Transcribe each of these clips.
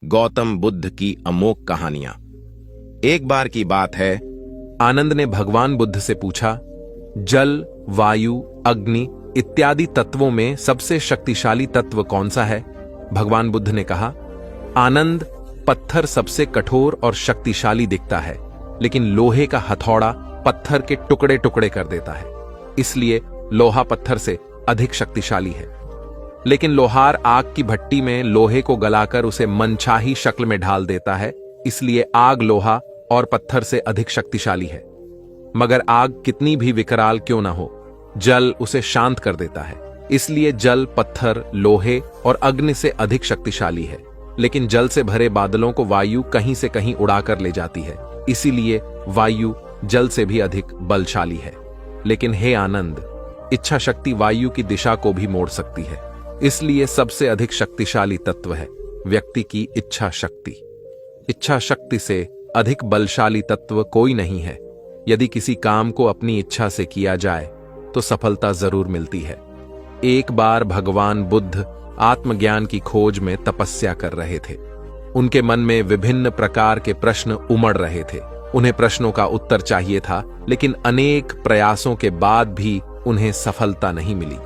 गौतम बुद्ध की अमोघ कहानियां। एक बार की बात है, आनंद ने भगवान बुद्ध से पूछा, जल, वायु, अग्नि इत्यादि तत्वों में सबसे शक्तिशाली तत्व कौन सा है? भगवान बुद्ध ने कहा, आनंद, पत्थर सबसे कठोर और शक्तिशाली दिखता है, लेकिन लोहे का हथौड़ा पत्थर के टुकड़े टुकड़े कर देता है। इसलिए लोहा पत्थर से अधिक शक्तिशाली है। लेकिन लोहार आग की भट्टी में लोहे को गलाकर उसे मनचाही शक्ल में ढाल देता है, इसलिए आग लोहा और पत्थर से अधिक शक्तिशाली है। मगर आग कितनी भी विकराल क्यों न हो, जल उसे शांत कर देता है। इसलिए जल पत्थर, लोहे और अग्नि से अधिक शक्तिशाली है। लेकिन जल से भरे बादलों को वायु कहीं से कहीं उड़ाकर ले जाती है, इसीलिए वायु जल से भी अधिक बलशाली है। लेकिन हे आनंद, इच्छा शक्ति वायु की दिशा को भी मोड़ सकती है। इसलिए सबसे अधिक शक्तिशाली तत्व है व्यक्ति की इच्छा शक्ति। इच्छा शक्ति से अधिक बलशाली तत्व कोई नहीं है। यदि किसी काम को अपनी इच्छा से किया जाए तो सफलता जरूर मिलती है। एक बार भगवान बुद्ध आत्मज्ञान की खोज में तपस्या कर रहे थे। उनके मन में विभिन्न प्रकार के प्रश्न उमड़ रहे थे। उन्हें प्रश्नों का उत्तर चाहिए था, लेकिन अनेक प्रयासों के बाद भी उन्हें सफलता नहीं मिली।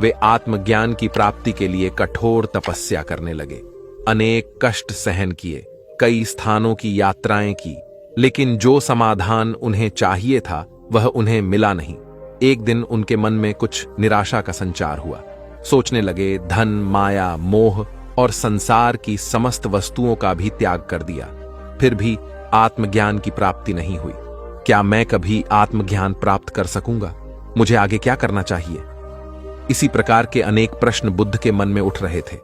वे आत्मज्ञान की प्राप्ति के लिए कठोर तपस्या करने लगे। अनेक कष्ट सहन किए, कई स्थानों की यात्राएं की, लेकिन जो समाधान उन्हें चाहिए था वह उन्हें मिला नहीं। एक दिन उनके मन में कुछ निराशा का संचार हुआ। सोचने लगे, धन, माया, मोह और संसार की समस्त वस्तुओं का भी त्याग कर दिया, फिर भी आत्मज्ञान की प्राप्ति नहीं हुई। क्या मैं कभी आत्मज्ञान प्राप्त कर सकूंगा? मुझे आगे क्या करना चाहिए? इसी प्रकार के अनेक प्रश्न बुद्ध के मन में उठ रहे थे।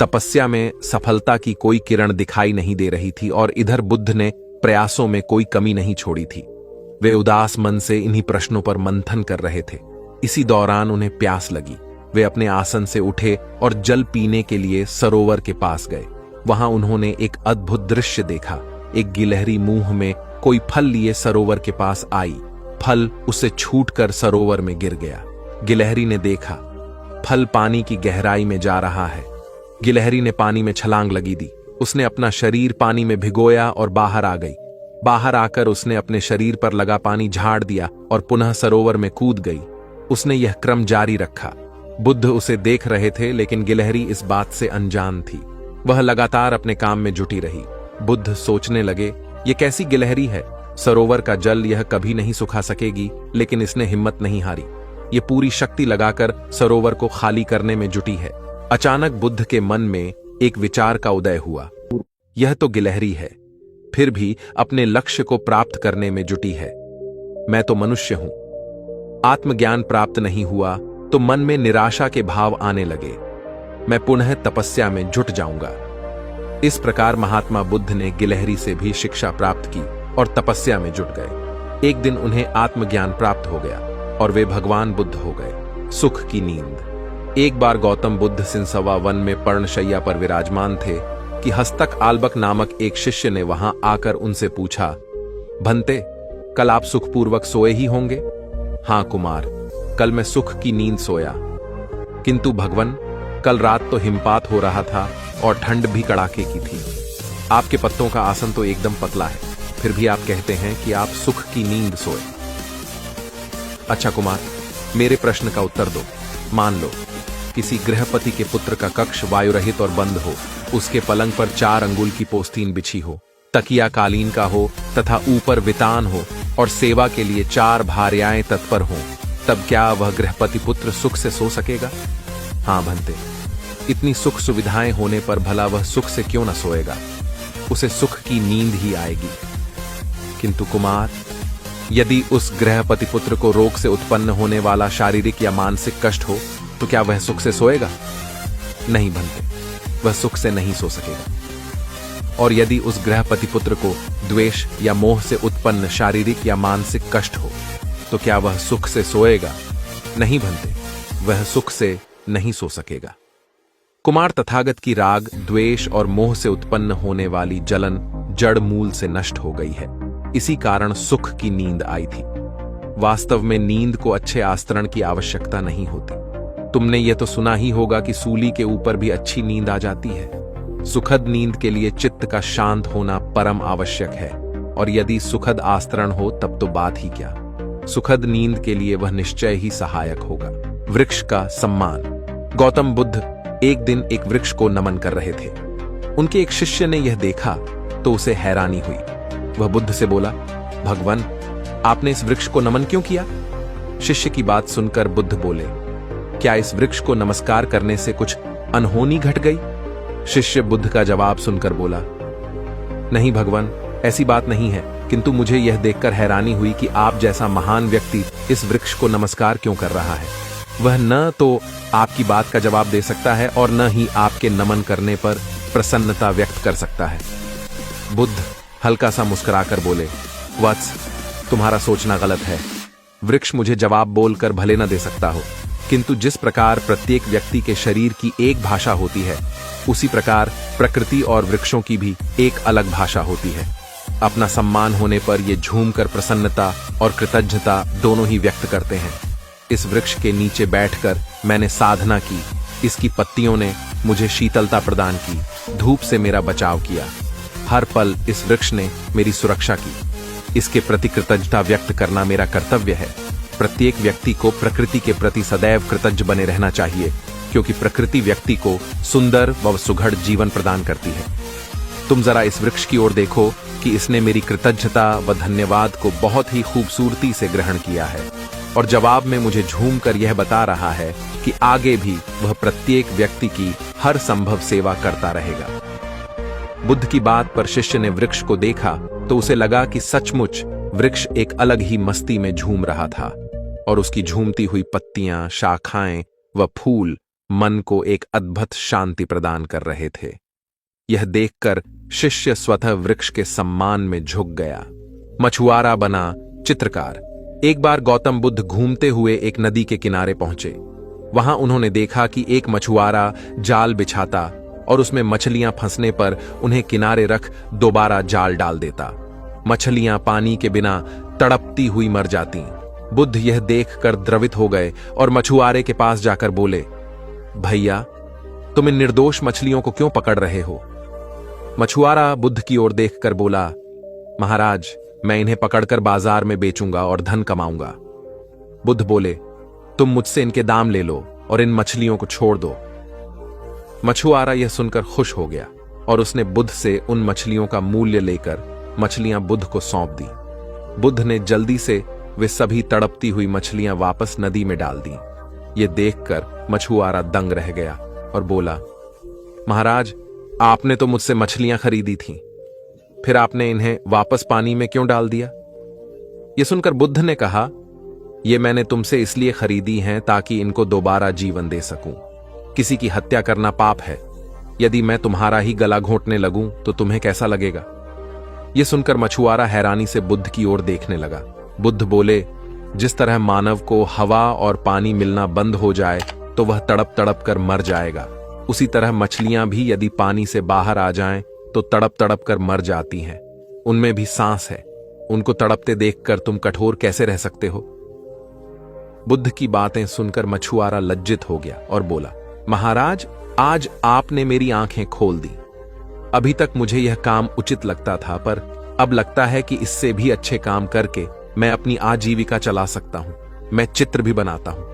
तपस्या में सफलता की कोई किरण दिखाई नहीं दे रही थी और इधर बुद्ध ने प्रयासों में कोई कमी नहीं छोड़ी थी। वे उदास मन से इन्हीं प्रश्नों पर मंथन कर रहे थे। इसी दौरान उन्हें प्यास लगी। वे अपने आसन से उठे और जल पीने के लिए सरोवर के पास गए। वहां उन्होंने एक अद्भुत दृश्य देखा। एक गिलहरी मुंह में कोई फल लिए सरोवर के पास आई। फल उसे छूटकर सरोवर में गिर गया। गिलहरी ने देखा, फल पानी की गहराई में जा रहा है। गिलहरी ने पानी में छलांग लगी दी। उसने अपना शरीर पानी में भिगोया और बाहर आ गई। बाहर आकर उसने अपने शरीर पर लगा पानी झाड़ दिया और पुनः सरोवर में कूद गई। उसने यह क्रम जारी रखा। बुद्ध उसे देख रहे थे, लेकिन गिलहरी इस बात से अनजान थी। वह लगातार अपने काम में जुटी रही। बुद्ध सोचने लगे, ये कैसी गिलहरी है? सरोवर का जल यह कभी नहीं सुखा सकेगी, लेकिन इसने हिम्मत नहीं हारी। ये पूरी शक्ति लगाकर सरोवर को खाली करने में जुटी है। अचानक बुद्ध के मन में एक विचार का उदय हुआ। यह तो गिलहरी है, फिर भी अपने लक्ष्य को प्राप्त करने में जुटी है। मैं तो मनुष्य हूं। आत्मज्ञान प्राप्त नहीं हुआ तो मन में निराशा के भाव आने लगे। मैं पुनः तपस्या में जुट जाऊंगा। इस प्रकार महात्मा बुद्ध ने गिलहरी से भी शिक्षा प्राप्त की और तपस्या में जुट गए। एक दिन उन्हें आत्मज्ञान प्राप्त हो गया और वे भगवान बुद्ध हो गए। सुख की नींद। एक बार गौतम बुद्ध सिंसवा वन में पर्णशैया पर विराजमान थे कि हस्तक आल्बक नामक एक शिष्य ने वहां आकर उनसे पूछा, भंते, कल आप सुखपूर्वक सोए ही होंगे? हां कुमार, कल मैं सुख की नींद सोया। किंतु भगवन, कल रात तो हिमपात हो रहा था और ठंड भी कड़ाके की थी। आपके पत्तों का आसन तो एकदम पतला है, फिर भी आप कहते हैं कि आप सुख की नींद सोए। अच्छा कुमार, मेरे प्रश्न का उत्तर दो। मान लो किसी गृहपति के पुत्र का कक्ष वायु रहित और बंद हो। उसके पलंग पर 4 अंगुल की पोस्तीन बिछी हो, तकिया कालीन का हो तथा ऊपर वितान हो और सेवा के लिए 4 भार्याएं तत्पर हों। तब क्या वह गृहपति पुत्र सुख से सो सकेगा? हां भंते, इतनी सुख सुविधाएं होने पर भला वह सुख से क्यों न सोएगा? उसे सुख की नींद ही आएगी। किंतु कुमार, यदि उस गृहपति पुत्र को रोग से उत्पन्न होने वाला शारीरिक या मानसिक कष्ट हो तो क्या वह सुख से सोएगा? नहीं भंते, वह सुख से नहीं सो सकेगा। और यदि उस गृहपति पुत्र को द्वेष या मोह से उत्पन्न शारीरिक या मानसिक कष्ट हो तो क्या वह सुख से सोएगा? नहीं भंते, वह सुख से नहीं सो सकेगा। कुमार, तथागत की राग, द्वेष और मोह से उत्पन्न होने वाली जलन जड़ मूल से नष्ट हो गई है। इसी कारण सुख की नींद आई थी। वास्तव में नींद को अच्छे आस्तरण की आवश्यकता नहीं होती। तुमने यह तो सुना ही होगा कि सूली के ऊपर भी अच्छी नींद आ जाती है। सुखद नींद के लिए चित्त का शांत होना परम आवश्यक है, और यदि सुखद आस्तरण हो तब तो बात ही क्या। सुखद नींद के लिए वह निश्चय ही सहायक होगा। वृक्ष का सम्मान। गौतम बुद्ध एक दिन एक वृक्ष को नमन कर रहे थे। उनके एक शिष्य ने यह देखा तो उसे हैरानी हुई। वह बुद्ध से बोला, भगवान, आपने इस वृक्ष को नमन क्यों किया? शिष्य की बात सुनकर बुद्ध बोले, क्या इस वृक्ष को नमस्कार करने से कुछ अनहोनी घट गई? शिष्य बुद्ध का जवाब सुनकर बोला, नहीं भगवान, ऐसी बात नहीं है, किंतु मुझे यह देखकर हैरानी हुई कि आप जैसा महान व्यक्ति इस वृक्ष को नमस्कार क्यों कर रहा है। वह न तो आपकी बात का जवाब दे सकता है और न ही आपके नमन करने पर प्रसन्नता व्यक्त कर सकता है। बुद्ध हल्का सा मुस्कुराकर बोले, वत्स, तुम्हारा सोचना गलत है। वृक्ष मुझे जवाब बोलकर भले न दे सकता हो, किंतु जिस प्रकार प्रत्येक व्यक्ति के शरीर की एक भाषा होती है, उसी प्रकार प्रकृति और वृक्षों की भी एक अलग भाषा होती है। अपना सम्मान होने पर ये झूमकर प्रसन्नता और कृतज्ञता दोनों ही व्यक्त करते हैं। इस वृक्ष के नीचे बैठकर मैंने साधना की। इसकी पत्तियों ने मुझे शीतलता प्रदान की, धूप से मेरा बचाव किया। हर पल इस वृक्ष ने मेरी सुरक्षा की। इसके प्रति कृतज्ञता व्यक्त करना मेरा कर्तव्य है। प्रत्येक व्यक्ति को प्रकृति के प्रति सदैव कृतज्ञ बने रहना चाहिए, क्योंकि प्रकृति व्यक्ति को सुंदर व सुघड़ जीवन प्रदान करती है। तुम जरा इस वृक्ष की ओर देखो कि इसने मेरी कृतज्ञता व धन्यवाद को बहुत ही खूबसूरती से ग्रहण किया है, और जवाब में मुझे झूमकर यह बता रहा है कि आगे भी वह प्रत्येक व्यक्ति की हर संभव सेवा करता रहेगा। बुद्ध की बात पर शिष्य ने वृक्ष को देखा तो उसे लगा कि सचमुच वृक्ष एक अलग ही मस्ती में झूम रहा था, और उसकी झूमती हुई पत्तियां, शाखाएं व फूल मन को एक अद्भुत शांति प्रदान कर रहे थे। यह देखकर शिष्य स्वतः वृक्ष के सम्मान में झुक गया। मछुआरा बना चित्रकार। एक बार गौतम बुद्ध घूमते हुए एक नदी के किनारे पहुंचे। वहां उन्होंने देखा कि एक मछुआरा जाल बिछाता और उसमें मछलियां फंसने पर उन्हें किनारे रख दोबारा जाल डाल देता। मछलियां पानी के बिना तड़पती हुई मर जाती। बुद्ध यह देखकर द्रवित हो गए और मछुआरे के पास जाकर बोले, भैया, तुम इन निर्दोष मछलियों को क्यों पकड़ रहे हो? मछुआरा बुद्ध की ओर देखकर बोला, महाराज, मैं इन्हें पकड़कर बाजार में बेचूंगा और धन कमाऊंगा। बुद्ध बोले, तुम मुझसे इनके दाम ले लो और इन मछलियों को छोड़ दो। मछुआरा यह सुनकर खुश हो गया और उसने बुद्ध से उन मछलियों का मूल्य लेकर मछलियां बुद्ध को सौंप दी। बुद्ध ने जल्दी से वे सभी तड़पती हुई मछलियां वापस नदी में डाल दी। ये देखकर मछुआरा दंग रह गया और बोला, महाराज, आपने तो मुझसे मछलियां खरीदी थीं, फिर आपने इन्हें वापस पानी में क्यों डाल दिया? यह सुनकर बुद्ध ने कहा, ये मैंने तुमसे इसलिए खरीदी हैं ताकि इनको दोबारा जीवन दे सकूं। किसी की हत्या करना पाप है। यदि मैं तुम्हारा ही गला घोंटने लगूं तो तुम्हें कैसा लगेगा? यह सुनकर मछुआरा हैरानी से बुद्ध की ओर देखने लगा। बुद्ध बोले, जिस तरह मानव को हवा और पानी मिलना बंद हो जाए तो वह तड़प तड़प कर मर जाएगा, उसी तरह मछलियां भी यदि पानी से बाहर आ जाएं तो तड़प तड़प कर मर जाती हैं। उनमें भी सांस है। उनको तड़पते देखकर तुम कठोर कैसे रह सकते हो? बुद्ध की बातें सुनकर मछुआरा लज्जित हो गया और बोला, महाराज, आज आपने मेरी आंखें खोल दी। अभी तक मुझे यह काम उचित लगता था, पर अब लगता है कि इससे भी अच्छे काम करके मैं अपनी आजीविका चला सकता हूं। मैं चित्र भी बनाता हूं।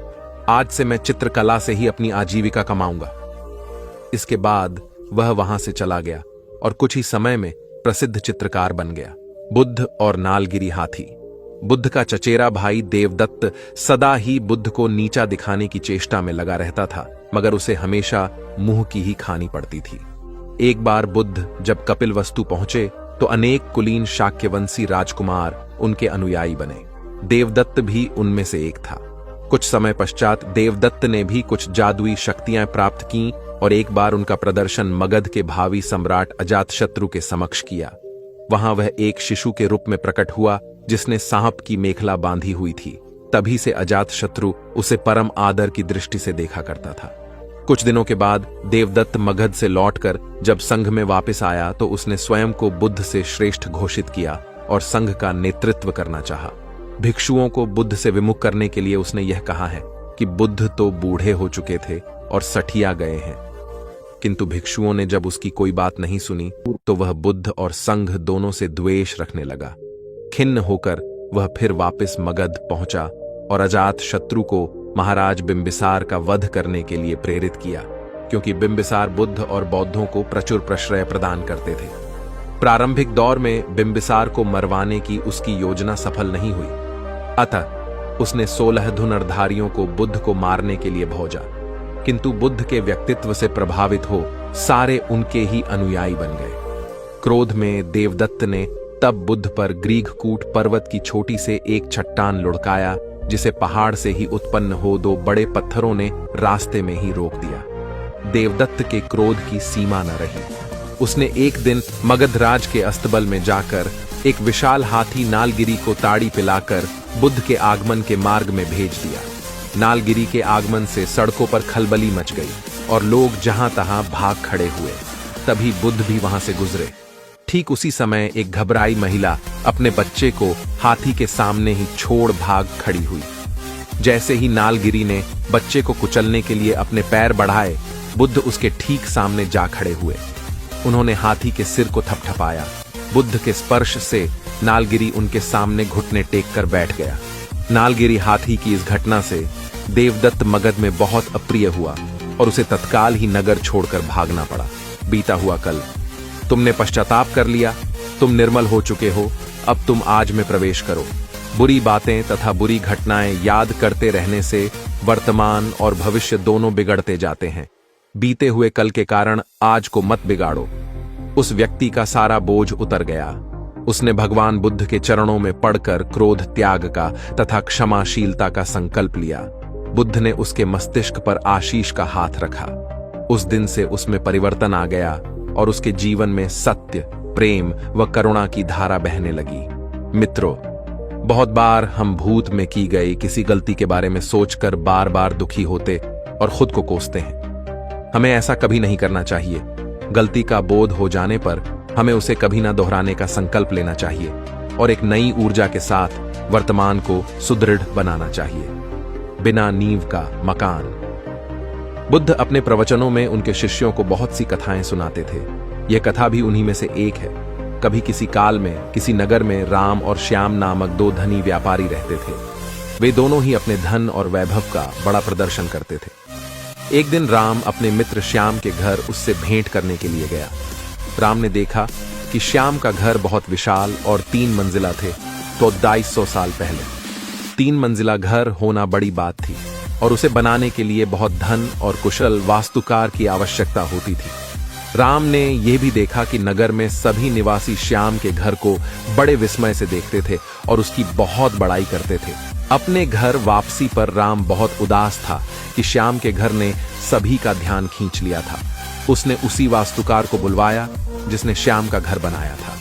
आज से मैं चित्रकला से ही अपनी आजीविका कमाऊंगा। इसके बाद वह वहां से चला गया और कुछ ही समय में प्रसिद्ध चित्रकार बन गया। बुद्ध और नालगिरी हाथी। बुद्ध का चचेरा भाई देवदत्त सदा ही बुद्ध को नीचा दिखाने की चेष्टा में लगा रहता था, मगर उसे हमेशा मुंह की ही खानी पड़ती थी। एक बार बुद्ध जब कपिलवस्तु पहुंचे तो अनेक कुलीन शाक्यवंशी राजकुमार उनके अनुयायी बने। देवदत्त भी उनमें से एक था। कुछ समय पश्चात देवदत्त ने भी कुछ जादुई शक्तियां प्राप्त की और एक बार उनका प्रदर्शन मगध के भावी सम्राट अजातशत्रु के समक्ष किया। वहां वह एक शिशु के रूप में प्रकट हुआ जिसने सांप की मेखला बांधी हुई थी। तभी से अजातशत्रु उसे परम आदर की दृष्टि से देखा करता था। कुछ दिनों के बाद देवदत्त मगध से लौटकर जब संघ में वापस आया तो उसने स्वयं को बुद्ध से श्रेष्ठ घोषित किया और संघ का नेतृत्व करना चाहा। भिक्षुओं को बुद्ध से विमुख करने के लिए उसने यह कहा है कि बुद्ध तो बूढ़े हो चुके थे और सठिया गए हैं। किंतु भिक्षुओं ने जब उसकी कोई बात नहीं सुनी तो वह बुद्ध और संघ दोनों से द्वेष रखने लगा। खिन्न होकर वह फिर वापस मगध पहुंचा और अजात शत्रु को महाराज बिंबिसार का वध करने के लिए प्रेरित किया, क्योंकि बिंबिसार बुद्ध और बौद्धों को प्रचुर प्रश्रय प्रदान करते थे। प्रारंभिक दौर में बिंबिसार को मरवाने की उसकी योजना सफल नहीं हुई, अतः उसने 16 धनुर्धारियों को बुद्ध को मारने के लिए भेजा, किंतु बुद्ध के व्यक्तित्व से प्रभावित हो सारे उनके ही अनुयायी बन गए। क्रोध में देवदत्त ने तब बुद्ध पर ग्रीघकूट पर्वत की छोटी से एक चट्टान लुढ़काया, जिसे पहाड़ से ही उत्पन्न हो 2 बड़े पत्थरों ने रास्ते में ही रोक दिया। देवदत्त के क्रोध की सीमा न रही। उसने एक दिन मगधराज के अस्तबल में जाकर एक विशाल हाथी नालगिरी को ताड़ी पिलाकर बुद्ध के आगमन के मार्ग में भेज दिया। नालगिरी के आगमन से सड़कों पर खलबली मच गई और लोग जहां तहां भाग खड़े हुए। तभी बुद्ध भी वहां से गुजरे। ठीक उसी समय एक घबराई महिला अपने बच्चे को हाथी के सामने ही छोड़ भाग खड़ी हुई। जैसे ही नालगिरी ने बच्चे को कुचलने के लिए अपने पैर बढ़ाए, बुद्ध उसके ठीक सामने जा खड़े हुए। उन्होंने हाथी के सिर को थपथपाया। बुद्ध के स्पर्श से नालगिरी उनके सामने घुटने टेक कर बैठ गया। नालगिरी हाथी की इस घटना से देवदत्त मगध में बहुत अप्रिय हुआ और उसे तत्काल ही नगर छोड़कर भागना पड़ा। बीता हुआ कल, तुमने पश्चाताप कर लिया, तुम निर्मल हो चुके हो, अब तुम आज में प्रवेश करो। बुरी बातें तथा बुरी घटनाएं याद करते रहने से वर्तमान और भविष्य दोनों बिगड़ते जाते हैं। बीते हुए कल के कारण आज को मत बिगाड़ो। उस व्यक्ति का सारा बोझ उतर गया। उसने भगवान बुद्ध के चरणों में पड़कर क्रोध त्याग का तथा क्षमाशीलता का संकल्प लिया। बुद्ध ने उसके मस्तिष्क पर आशीष का हाथ रखा। उस दिन से उसमें परिवर्तन आ गया और उसके जीवन में सत्य, प्रेम व करुणा की धारा बहने लगी। मित्रों, बहुत बार हम भूत में की गई किसी गलती के बारे में सोचकर बार बार दुखी होते और खुद को कोसते हैं। हमें ऐसा कभी नहीं करना चाहिए। गलती का बोध हो जाने पर हमें उसे कभी ना दोहराने का संकल्प लेना चाहिए और एक नई ऊर्जा के साथ वर्तमान को सुदृढ़ बनाना चाहिए। बिना नींव का मकान। बुद्ध अपने प्रवचनों में उनके शिष्यों को बहुत सी कथाएं सुनाते थे। यह कथा भी उन्हीं में से एक है। कभी किसी काल में किसी नगर में राम और श्याम नामक 2 धनी व्यापारी रहते थे। वे दोनों ही अपने धन और वैभव का बड़ा प्रदर्शन करते थे। एक दिन राम अपने मित्र श्याम के घर उससे भेंट करने के लिए गया। राम ने देखा कि श्याम का घर बहुत विशाल और 3 मंजिला थे, तो 250 साल पहले 3 मंजिला घर होना बड़ी बात थी और उसे बनाने के लिए बहुत धन और कुशल वास्तुकार की आवश्यकता होती थी। राम ने यह भी देखा कि नगर में सभी निवासी श्याम के घर को बड़े विस्मय से देखते थे और उसकी बहुत बड़ाई करते थे। अपने घर वापसी पर राम बहुत उदास था कि श्याम के घर ने सभी का ध्यान खींच लिया था। उसने उसी वास्तुकार को बुलवाया जिसने श्याम का घर बनाया था।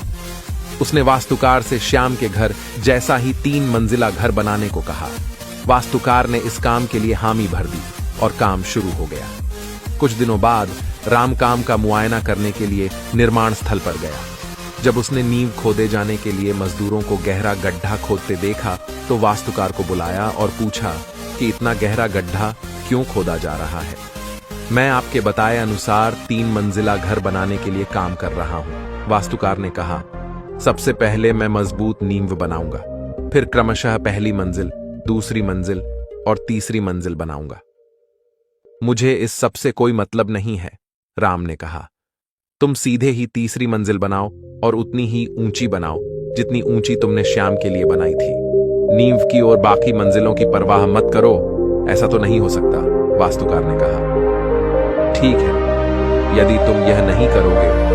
उसने वास्तुकार से श्याम के घर जैसा ही 3 मंजिला घर बनाने को कहा। वास्तुकार ने इस काम के लिए हामी भर दी और काम शुरू हो गया। कुछ दिनों बाद राम काम का मुआयना करने के लिए निर्माण स्थल पर गया। जब उसने नींव खोदे जाने के लिए मजदूरों को गहरा गड्ढा खोदते देखा तो वास्तुकार को बुलाया और पूछा कि इतना गहरा गड्ढा क्यों खोदा जा रहा है। मैं आपके बताए अनुसार 3 मंजिला घर बनाने के लिए काम कर रहा हूं। वास्तुकार ने कहा, सबसे पहले मैं मजबूत नींव बनाऊंगा, फिर क्रमशः पहली मंजिल, दूसरी मंजिल और तीसरी मंजिल बनाऊंगा। मुझे इस सब से कोई मतलब नहीं है, राम ने कहा। तुम सीधे ही तीसरी मंजिल बनाओ और उतनी ही ऊंची बनाओ जितनी ऊंची तुमने श्याम के लिए बनाई थी। नींव की और बाकी मंजिलों की परवाह मत करो, ऐसा तो नहीं हो सकता, वास्तुकार ने कहा। ठीक है, यदि तुम यह नहीं करोगे